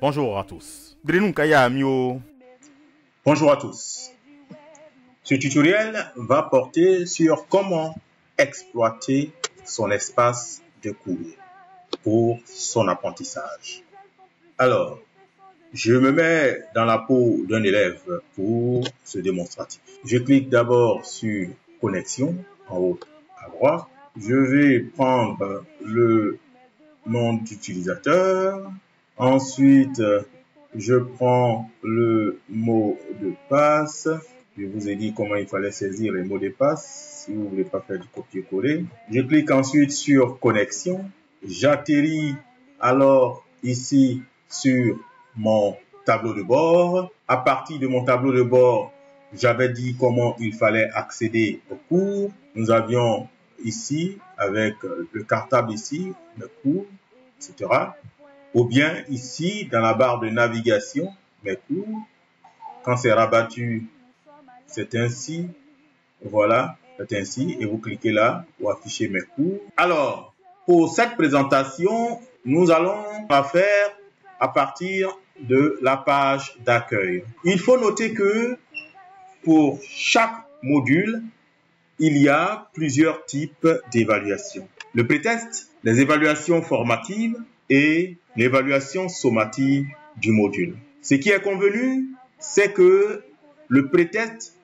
Bonjour à tous. Brenun Kaya Mio. Bonjour à tous. Ce tutoriel va porter sur comment exploiter son espace de cours pour son apprentissage. Alors, je me mets dans la peau d'un élève pour ce démonstratif. Je clique d'abord sur Connexion en haut à droite. Je vais prendre le nom d'utilisateur. Ensuite, je prends le mot de passe. Je vous ai dit comment il fallait saisir les mots de passe si vous ne voulez pas faire du copier-coller. Je clique ensuite sur Connexion. J'atterris alors ici sur mon tableau de bord. À partir de mon tableau de bord, j'avais dit comment il fallait accéder au cours. Nous avions ici, avec le cartable ici, le cours, etc. Ou bien ici, dans la barre de navigation, mes cours. Quand c'est rabattu, c'est ainsi. Voilà, c'est ainsi. Et vous cliquez là pour afficher mes cours. Alors, pour cette présentation, nous allons la faire à partir de la page d'accueil. Il faut noter que pour chaque module, il y a plusieurs types d'évaluations. Le pretest, les évaluations formatives et l'évaluation sommative du module. Ce qui est convenu, c'est que le pretest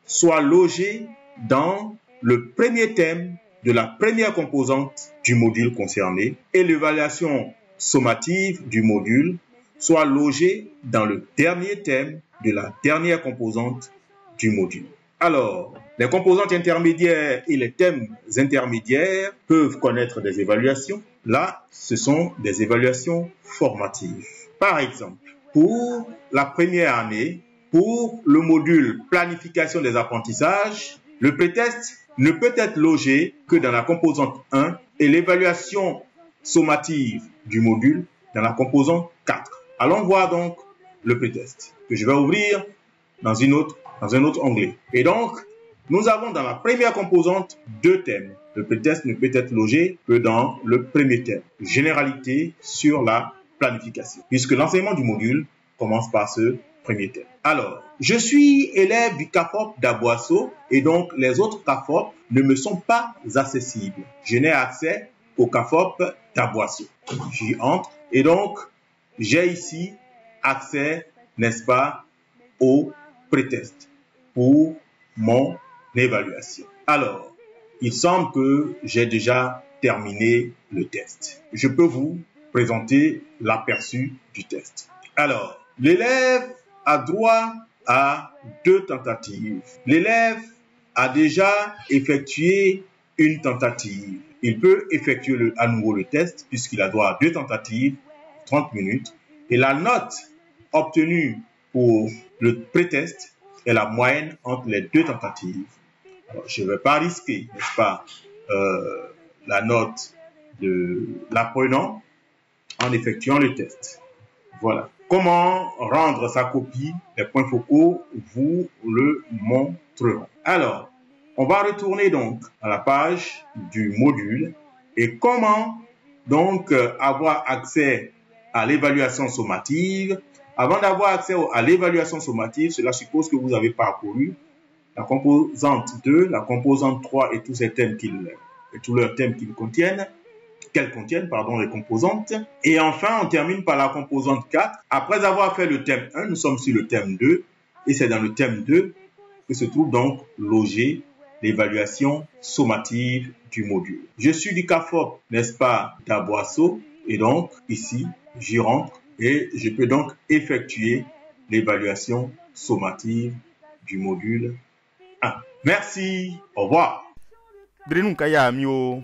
soit logé dans le premier thème de la première composante du module concerné et l'évaluation sommative du module soit logée dans le dernier thème de la dernière composante du module. Alors, les composantes intermédiaires et les thèmes intermédiaires peuvent connaître des évaluations. Là, ce sont des évaluations formatives. Par exemple, pour la première année, pour le module planification des apprentissages, le pretest ne peut être logé que dans la composante 1 et l'évaluation sommative du module dans la composante 4. Allons voir donc le pretest que je vais ouvrir dans un autre onglet. Et donc, nous avons dans la première composante deux thèmes. Le pretest ne peut être logé que dans le premier thème, généralité sur la planification, puisque l'enseignement du module commence par ce premier thème. Alors, je suis élève du CAFOP d'Aboisseau et donc les autres CAFOP ne me sont pas accessibles. Je n'ai accès au CAFOP d'Aboisseau. J'y entre et donc j'ai ici accès, n'est-ce pas, au pretest pour mon évaluation. Alors, il semble que j'ai déjà terminé le test. Je peux vous présenter l'aperçu du test. Alors, l'élève a droit à deux tentatives. L'élève a déjà effectué une tentative. Il peut effectuer à nouveau le test puisqu'il a droit à deux tentatives, 30 minutes. Et la note obtenue pour le pretest est la moyenne entre les deux tentatives. Alors, je ne vais pas risquer, n'est-ce pas, la note de l'apprenant en effectuant le test. Voilà. Comment rendre sa copie des points focaux, vous le montrerons. Alors, on va retourner donc à la page du module et comment donc avoir accès à l'évaluation sommative. Avant d'avoir accès à l'évaluation sommative, cela suppose que vous avez parcouru la composante 2, la composante 3 et tous ces thèmes et tous leurs thèmes qu'elles contiennent, les composantes. Et enfin, on termine par la composante 4. Après avoir fait le thème 1, nous sommes sur le thème 2. Et c'est dans le thème 2 que se trouve donc logée l'évaluation sommative du module. Je suis du CAFOP, n'est-ce pas, d'Aboisseau. Et donc, ici, j'y rentre et je peux donc effectuer l'évaluation sommative du module 1. Merci, au revoir. Brenun Kaya Mio.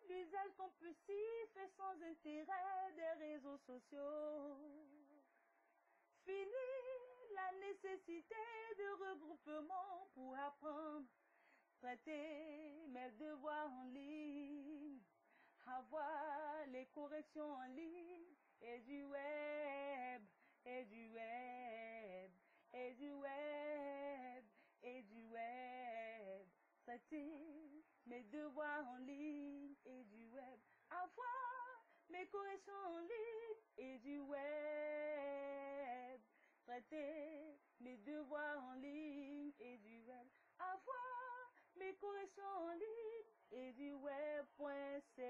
L'usage compulsif et sans intérêt des réseaux sociaux. Fini la nécessité de regroupement pour apprendre, traiter mes devoirs en ligne, avoir les corrections en ligne et du web, et du web, et du web, et du web, traiter mes devoirs en ligne et du web, avoir mes corrections en ligne et du web. traiter mes devoirs en ligne et du web, avoir mes corrections en ligne et du web.ci.